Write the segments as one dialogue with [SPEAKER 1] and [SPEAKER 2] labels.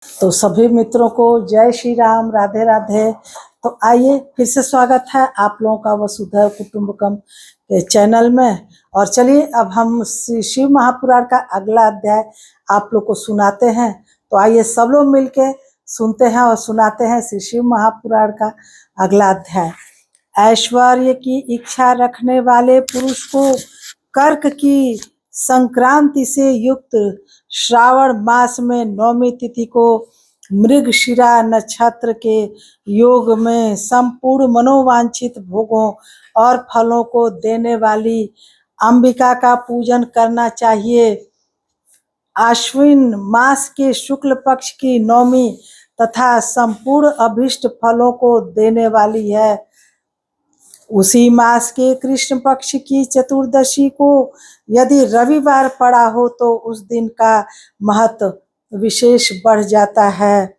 [SPEAKER 1] तो सभी मित्रों को जय श्री राम, राधे राधे। तो आइए फिर से स्वागत है आप लोगों का वसुधैव कुटुंबकम के चैनल में। और चलिए अब हम श्री शिव महापुराण का अगला अध्याय आप लोग को सुनाते हैं। तो आइए सब लोग मिलके सुनते हैं और सुनाते हैं श्री शिव महापुराण का अगला अध्याय। ऐश्वर्य की इच्छा रखने वाले पुरुष को कर्क की संक्रांति से युक्त श्रावण मास में नौमी तिथि को मृगशिरा नक्षत्र के योग में संपूर्ण मनोवांछित भोगों और फलों को देने वाली अंबिका का पूजन करना चाहिए। आश्विन मास के शुक्ल पक्ष की नौमी तथा संपूर्ण अभिष्ट फलों को देने वाली है। उसी मास के कृष्ण पक्ष की चतुर्दशी को यदि रविवार पड़ा हो तो उस दिन का महत्व विशेष बढ़ जाता है।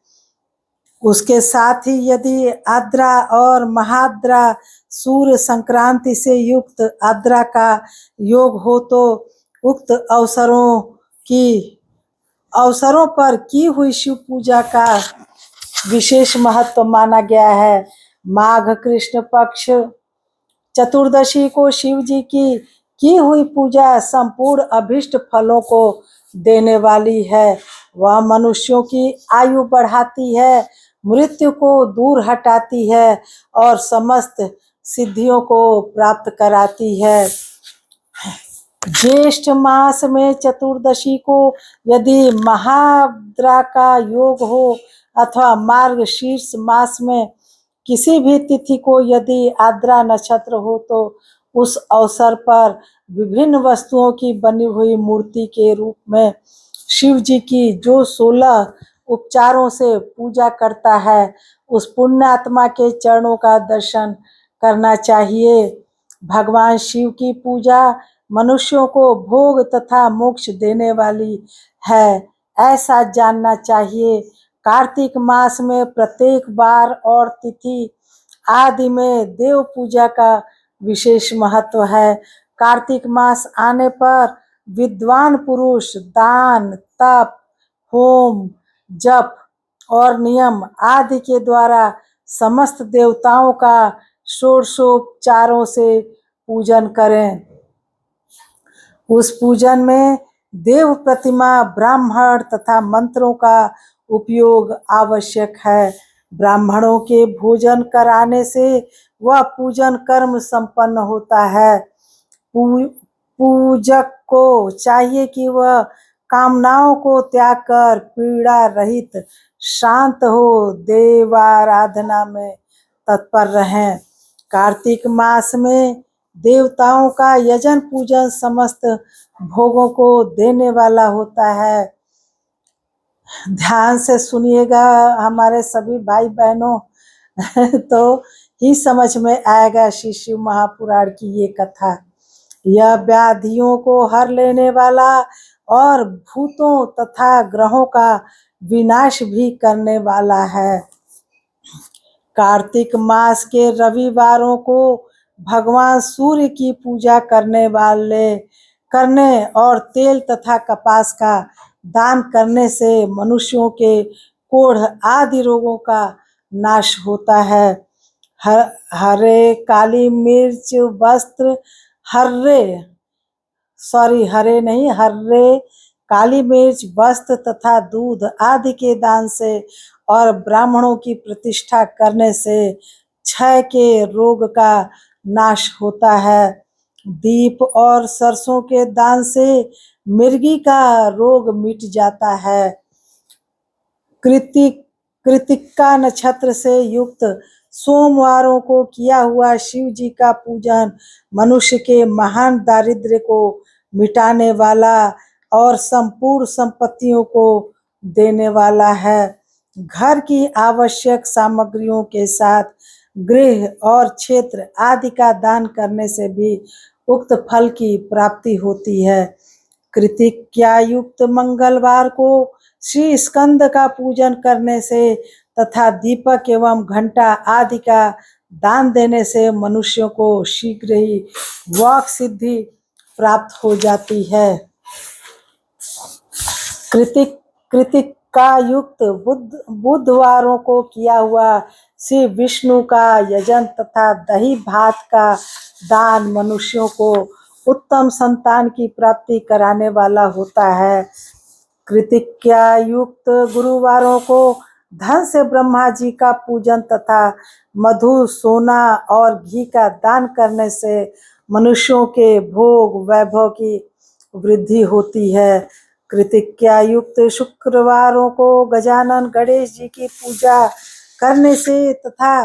[SPEAKER 1] उसके साथ ही यदि आद्रा और महाद्रा सूर्य संक्रांति से युक्त आद्रा का योग हो तो उक्त अवसरों पर की हुई शिव पूजा का विशेष महत्व माना गया है। माघ कृष्ण पक्ष चतुर्दशी को शिव जी की हुई पूजा संपूर्ण अभिष्ट फलों को देने वाली है। वह मनुष्यों की आयु बढ़ाती है, मृत्यु को दूर हटाती है और समस्त सिद्धियों को प्राप्त कराती है। ज्येष्ठ मास में चतुर्दशी को यदि महाद्रा का योग हो अथवा मार्गशीर्ष मास में किसी भी तिथि को यदि आद्रा नक्षत्र हो तो उस अवसर पर विभिन्न वस्तुओं की बनी हुई मूर्ति के रूप में शिव जी की जो 16 उपचारों से पूजा करता है उस पुण्यात्मा के चरणों का दर्शन करना चाहिए। भगवान शिव की पूजा मनुष्यों को भोग तथा मोक्ष देने वाली है, ऐसा जानना चाहिए। कार्तिक मास में प्रत्येक बार और तिथि आदि में देव पूजा का विशेष महत्व है। कार्तिक मास आने पर विद्वान पुरुष दान, तप, होम, जप और नियम आदि के द्वारा समस्त देवताओं का षोडशोपचारों से पूजन करें। उस पूजन में देव प्रतिमा, ब्राह्मण तथा मंत्रों का उपयोग आवश्यक है। ब्राह्मणों के भोजन कराने से वह पूजन कर्म संपन्न होता है। पूजक को चाहिए कि वह कामनाओं को त्याग कर पीड़ा रहित शांत हो देवाराधना में तत्पर रहें। कार्तिक मास में देवताओं का यजन पूजन समस्त भोगों को देने वाला होता है। ध्यान से सुनिएगा हमारे सभी भाई बहनों तो ही समझ में आएगा श्री शिव महापुराण की ये कथा। यह व्याधियों को हर लेने वाला और भूतों तथा ग्रहों का विनाश भी करने वाला है। कार्तिक मास के रविवारों को भगवान सूर्य की पूजा करने और तेल तथा कपास का दान करने से मनुष्यों के कोढ़ आदि रोगों का नाश होता है। हरे काली मिर्च वस्त्र हरे काली मिर्च वस्त्र तथा दूध आदि के दान से और ब्राह्मणों की प्रतिष्ठा करने से क्षय के रोग का नाश होता है। दीप और सरसों के दान से मिर्गी का रोग मिट जाता है। कृतिका नक्षत्र से युक्त सोमवारों को किया हुआ शिव जी का पूजन मनुष्य के महान दारिद्र्य को मिटाने वाला और संपूर्ण संपत्तियों को देने वाला है। घर की आवश्यक सामग्रियों के साथ गृह और क्षेत्र आदि का दान करने से भी उक्त फल की प्राप्ति होती है। कृतिका युक्त मंगलवार को श्री स्कंद का पूजन करने से तथा दीपक एवं घंटा आदि का दान देने से मनुष्यों को शीघ्र ही वाक सिद्धि प्राप्त हो जाती है। का युक्त बुधवारों को किया हुआ श्री विष्णु का यजन तथा दही भात का दान मनुष्यों को उत्तम संतान की प्राप्ति कराने वाला होता है। कृतिका युक्त गुरुवारों को धन से ब्रह्मा जी का पूजन तथा मधु सोना और घी का दान करने से मनुष्यों के भोग वैभव की वृद्धि होती है। कृतिका युक्त शुक्रवारों को गजानन गणेश जी की पूजा करने से तथा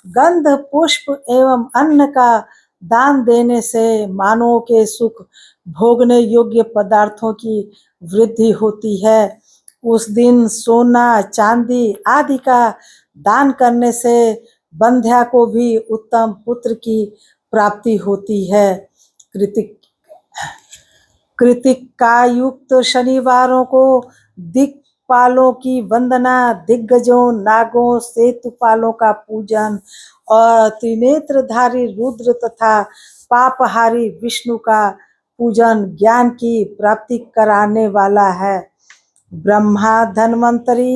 [SPEAKER 1] गंध पुष्प एवं अन्न का दान देने से मानवों के सुख भोगने योग्य पदार्थों की वृद्धि होती है। उस दिन सोना चांदी आदि का दान करने से बंध्या को भी उत्तम पुत्र की प्राप्ति होती है। कृतिका युक्त शनिवारों को दिक्पालों की वंदना, दिग्गजों, नागों, सेतुपालों का पूजन और त्रिनेत्रधारी रुद्र तथा पापहारी विष्णु का पूजन ज्ञान की प्राप्ति कराने वाला है। ब्रह्मा धन्वंतरी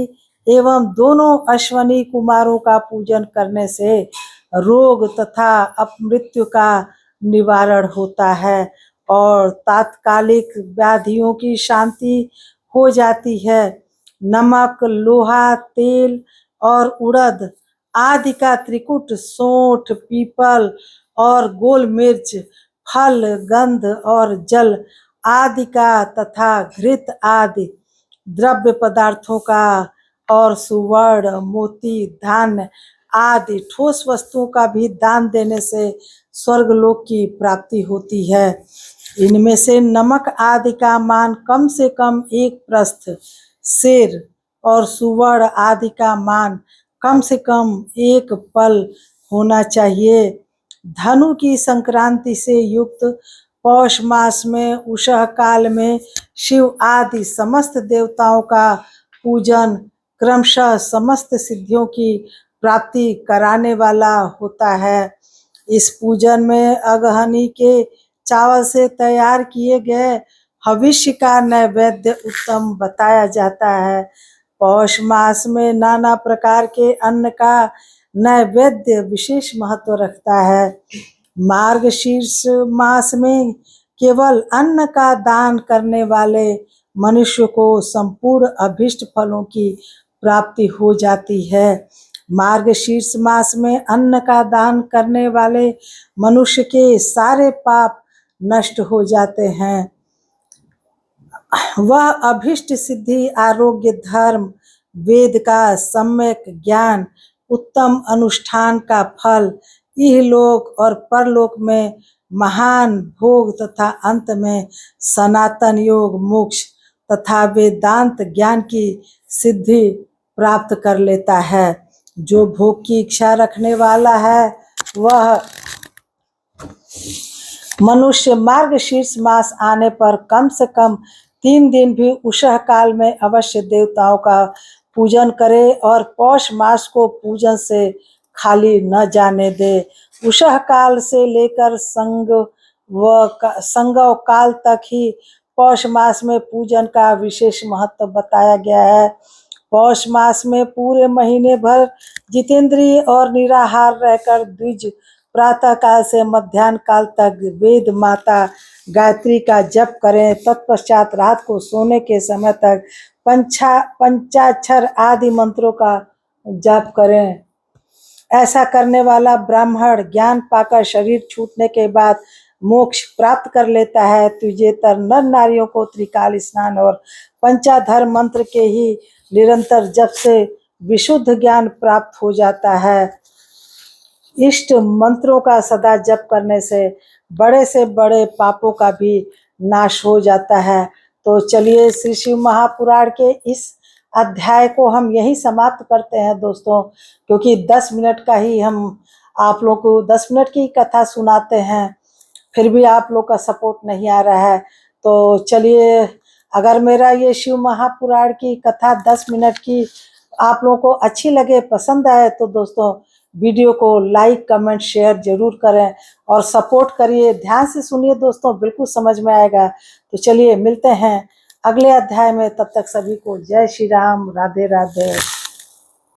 [SPEAKER 1] एवं दोनों अश्वनी कुमारों का पूजन करने से रोग तथा अपमृत्यु का निवारण होता है और तात्कालिक व्याधियों की शांति हो जाती है। नमक, लोहा, तेल और उड़द आदि का त्रिकूट, सोंठ, पीपल और गोल मिर्च, फल, गंध और जल आदि का तथा घृत आदि द्रव्य पदार्थों का और सुवर्ण, मोती, धान्य आदि ठोस वस्तुओं का भी दान देने से स्वर्गलोक की प्राप्ति होती है। इनमें से नमक आदि का मान कम से कम 1 प्रस्थ शेर और सुवर्ण आदि का मान कम से कम 1 पल होना चाहिए। धनु की संक्रांति से युक्त पौष मास में उषः काल में शिव आदि समस्त देवताओं का पूजन क्रमशः समस्त सिद्धियों की प्राप्ति कराने वाला होता है। इस पूजन में अगहनी के चावल से तैयार किए गए भविष्य का नैवेद्य उत्तम बताया जाता है। पौष मास में नाना प्रकार के अन्न का नैवेद्य विशेष महत्व रखता है। मार्गशीर्ष मास में केवल अन्न का दान करने वाले मनुष्य को संपूर्ण अभीष्ट फलों की प्राप्ति हो जाती है। मार्गशीर्ष मास में अन्न का दान करने वाले मनुष्य के सारे पाप नष्ट हो जाते हैं। वह अभीष्ट सिद्धि, आरोग्य, धर्म, वेद का सम्यक ज्ञान, उत्तम अनुष्ठान का फल, इहलोक और परलोक में महान भोग तथा अंत में सनातन योग, मोक्ष तथा वेदांत ज्ञान की सिद्धि प्राप्त कर लेता है। जो भोग की इच्छा रखने वाला है वह मनुष्य मार्गशीर्ष मास आने पर कम से कम 3 दिन भी उषः काल में अवश्य देवताओं का पूजन करे और पौष मास को पूजन से खाली न जाने दे। उषः काल से लेकर संगव काल तक ही पौष मास में पूजन का विशेष महत्व बताया गया है। पौष मास में पूरे महीने भर जितेंद्रिय और निराहार रहकर द्विज प्रातः काल से मध्याह्न काल तक वेद माता गायत्री का जप करें। तत्पश्चात रात को सोने के समय तक पंचाक्षर आदि मंत्रों का जप करें। ऐसा करने वाला ब्राह्मण ज्ञान पाकर शरीर छूटने के बाद मोक्ष प्राप्त कर लेता है। तुझेतर नर नारियों को त्रिकाल स्नान और पंचाधर मंत्र के ही निरंतर जप से विशुद्ध ज्ञान प्राप्त हो जाता है। इष्ट मंत्रों का सदा जप करने से बड़े पापों का भी नाश हो जाता है। तो चलिए श्री शिव महापुराण के इस अध्याय को हम यही समाप्त करते हैं दोस्तों, क्योंकि 10 मिनट का ही हम आप लोग को 10 मिनट की कथा सुनाते हैं, फिर भी आप लोग का सपोर्ट नहीं आ रहा है। तो चलिए, अगर मेरा ये शिव महापुराण की कथा 10 मिनट की आप लोगों को अच्छी लगे, पसंद आए, तो दोस्तों वीडियो को लाइक, कमेंट, शेयर जरूर करें और सपोर्ट करिए। ध्यान से सुनिए दोस्तों, बिल्कुल समझ में आएगा। तो चलिए मिलते हैं अगले अध्याय में। तब तक सभी को जय श्री राम, राधे राधे।